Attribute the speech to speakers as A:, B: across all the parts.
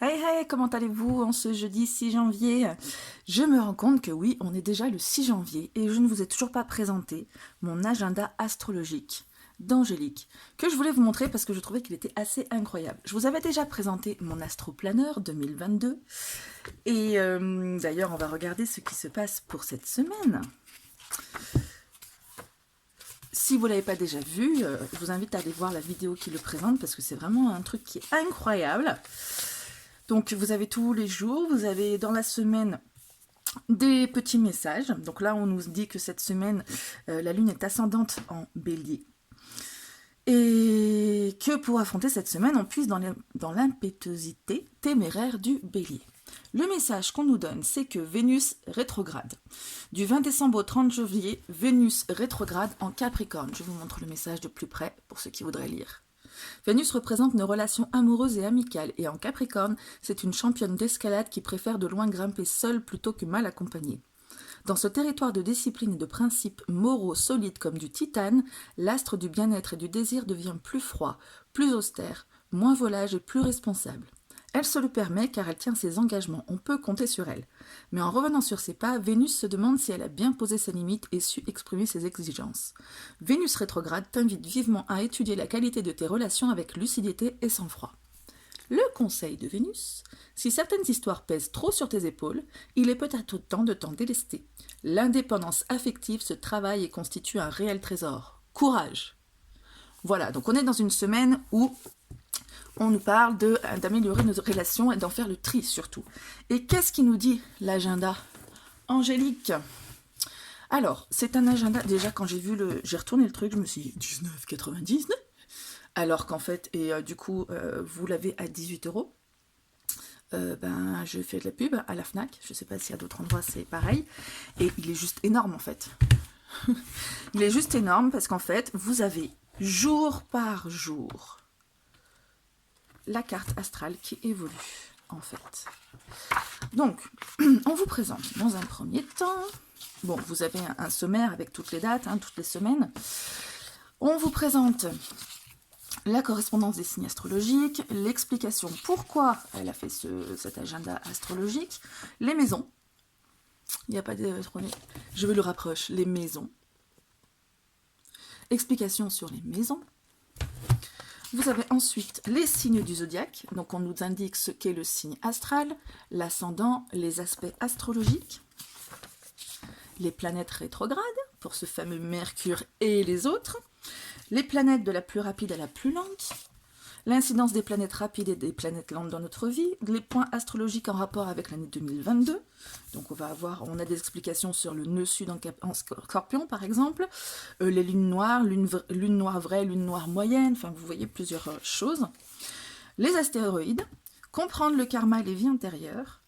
A: Hey hey, comment allez-vous en ce jeudi 6 janvier? Je me rends compte que oui, on est déjà le 6 janvier et je ne vous ai toujours pas présenté mon agenda astrologique d'Angélique, que je voulais vous montrer parce que je trouvais qu'il était assez incroyable. Je vous avais déjà présenté mon astroplaneur 2022 et d'ailleurs on va regarder ce qui se passe pour cette semaine. Si vous ne l'avez pas déjà vu, je vous invite à aller voir la vidéo qui le présente parce que c'est vraiment un truc qui est incroyable. Donc vous avez tous les jours, vous avez dans la semaine des petits messages. Donc là on nous dit que cette semaine la lune est ascendante en bélier. Et que pour affronter cette semaine, on puisse dans l'impétuosité téméraire du bélier. Le message qu'on nous donne, c'est que Vénus rétrograde. Du 20 décembre au 30 janvier, Vénus rétrograde en Capricorne. Je vous montre le message de plus près pour ceux qui voudraient lire. Vénus représente nos relations amoureuses et amicales, et en Capricorne, c'est une championne d'escalade qui préfère de loin grimper seule plutôt que mal accompagnée. Dans ce territoire de discipline et de principes moraux solides comme du titane, l'astre du bien-être et du désir devient plus froid, plus austère, moins volage et plus responsable. Elle se le permet car elle tient ses engagements, on peut compter sur elle. Mais en revenant sur ses pas, Vénus se demande si elle a bien posé ses limites et su exprimer ses exigences. Vénus rétrograde t'invite vivement à étudier la qualité de tes relations avec lucidité et sang-froid. Le conseil de Vénus, si certaines histoires pèsent trop sur tes épaules, il est peut-être temps de t'en délester. L'indépendance affective se travaille et constitue un réel trésor. Courage! Voilà, donc on est dans une semaine où on nous parle d'améliorer nos relations et d'en faire le tri surtout. Et qu'est-ce qui nous dit l'agenda Angélique? Alors, c'est un agenda, déjà quand j'ai retourné le truc, je me suis dit 19,99 alors qu'en fait, du coup, vous l'avez à 18 euros. Je fais de la pub à la FNAC, je sais pas si à d'autres endroits c'est pareil, et il est juste énorme en fait. Il est juste énorme parce qu'en fait, vous avez jour par jour la carte astrale qui évolue en fait. Donc, on vous présente dans un premier temps, bon, vous avez un sommaire avec toutes les dates, toutes les semaines. On vous présente la correspondance des signes astrologiques, l'explication pourquoi elle a fait cet agenda astrologique, les maisons, il n'y a pas de... Je vais le rapprocher, les maisons, explication sur les maisons. Vous avez ensuite les signes du zodiaque, donc on nous indique ce qu'est le signe astral, l'ascendant, les aspects astrologiques, les planètes rétrogrades, pour ce fameux Mercure et les autres, les planètes de la plus rapide à la plus lente, l'incidence des planètes rapides et des planètes lentes dans notre vie, les points astrologiques en rapport avec l'année 2022. Donc on a des explications sur le nœud sud en Scorpion par exemple, les lunes noires, lune noire vraie, lune noire moyenne, enfin vous voyez plusieurs choses. Les astéroïdes, comprendre le karma et les vies antérieures,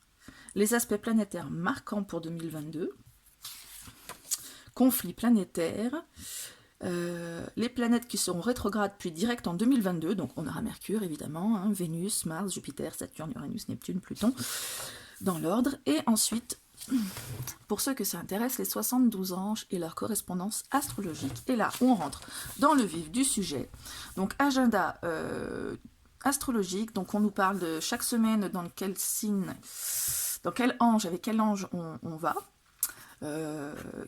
A: les aspects planétaires marquants pour 2022, conflits planétaires, les planètes qui seront rétrogrades puis directes en 2022, donc on aura Mercure évidemment, Vénus, Mars, Jupiter, Saturne, Uranus, Neptune, Pluton, dans l'ordre, et ensuite, pour ceux que ça intéresse, les 72 anges et leur correspondance astrologique. Et là, on rentre dans le vif du sujet. Donc agenda astrologique, donc on nous parle de chaque semaine dans quel signe, dans quel ange, avec quel ange on va.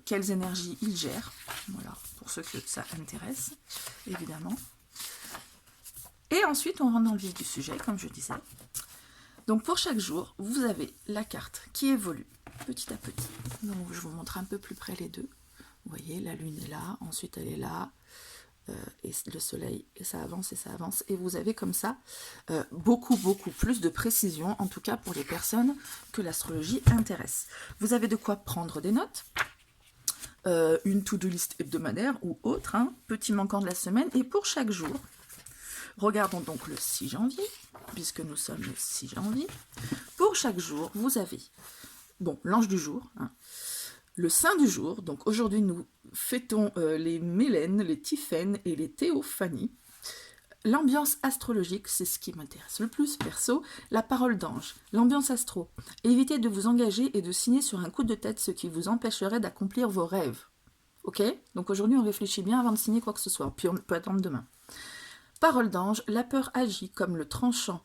A: Quelles énergies il gère, voilà, pour ceux que ça intéresse, évidemment. Et ensuite, on rentre dans le vif du sujet, comme je disais. Donc, pour chaque jour, vous avez la carte qui évolue petit à petit. Donc, je vous montre un peu plus près les deux. Vous voyez, la lune est là, ensuite elle est là, et le soleil, et ça avance, et vous avez comme ça beaucoup plus de précision, en tout cas pour les personnes que l'astrologie intéresse. Vous avez de quoi prendre des notes, une to-do list hebdomadaire ou autre, petit manquant de la semaine, et pour chaque jour, regardons donc le 6 janvier, puisque nous sommes le 6 janvier, pour chaque jour, vous avez, bon, l'ange du jour, le saint du jour, donc aujourd'hui nous fêtons les Mélène, les Tiphaine et les Théophanie. L'ambiance astrologique, c'est ce qui m'intéresse le plus, perso. La parole d'ange, l'ambiance astro. Évitez de vous engager et de signer sur un coup de tête ce qui vous empêcherait d'accomplir vos rêves. Ok? Donc aujourd'hui on réfléchit bien avant de signer quoi que ce soit, puis on peut attendre demain. Parole d'ange, la peur agit comme le tranchant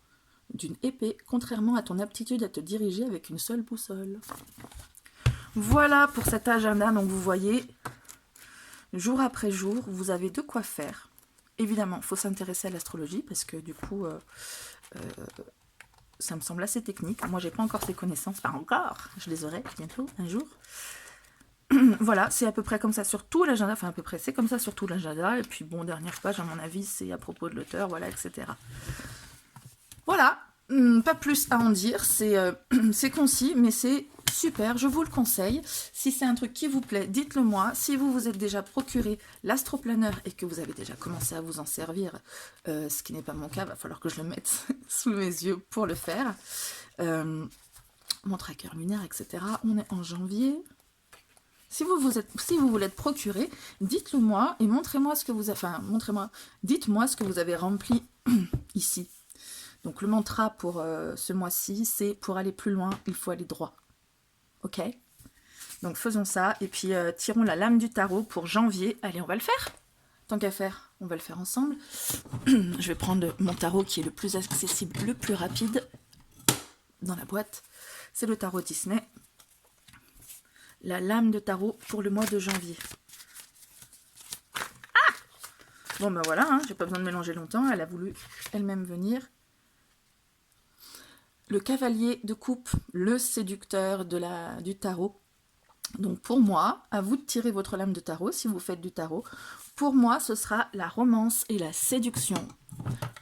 A: d'une épée, contrairement à ton aptitude à te diriger avec une seule boussole. Voilà pour cet agenda. Donc vous voyez, jour après jour, vous avez de quoi faire. Évidemment, il faut s'intéresser à l'astrologie parce que du coup, ça me semble assez technique. Moi, j'ai pas encore ces connaissances. Pas encore. Je les aurai bientôt, un jour. Voilà, c'est à peu près comme ça sur tout l'agenda. Enfin, à peu près, c'est comme ça sur tout l'agenda. Et puis, bon, dernière page, à mon avis, c'est à propos de l'auteur, voilà, etc. Voilà, pas plus à en dire. C'est concis, mais c'est super. Je vous le conseille. Si c'est un truc qui vous plaît, dites-le moi. Si vous vous êtes déjà procuré l'astroplaneur et que vous avez déjà commencé à vous en servir, ce qui n'est pas mon cas, va falloir que je le mette sous mes yeux pour le faire. Mon tracker lunaire, etc. On est en janvier. Si vous voulez être procuré, dites-le moi et montrez-moi ce que vous avez. Enfin, dites-moi ce que vous avez rempli ici. Donc le mantra pour ce mois-ci, c'est pour aller plus loin, il faut aller droit. Ok? Donc faisons ça et puis tirons la lame du tarot pour janvier. Allez, on va le faire. Tant qu'à faire, on va le faire ensemble. Je vais prendre mon tarot qui est le plus accessible, le plus rapide dans la boîte. C'est le tarot Disney. La lame de tarot pour le mois de janvier. Ah! Bon ben voilà, hein, j'ai pas besoin de mélanger longtemps. Elle a voulu elle-même venir. Le cavalier de coupe, le séducteur du tarot. Donc pour moi, à vous de tirer votre lame de tarot si vous faites du tarot. Pour moi, ce sera la romance et la séduction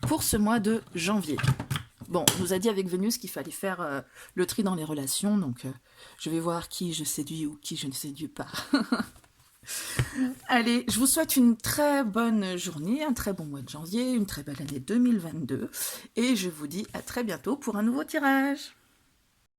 A: pour ce mois de janvier. Bon, on nous a dit avec Vénus qu'il fallait faire le tri dans les relations, donc je vais voir qui je séduis ou qui je ne séduis pas. Allez, je vous souhaite une très bonne journée, un très bon mois de janvier, une très belle année 2022, et je vous dis à très bientôt pour un nouveau tirage.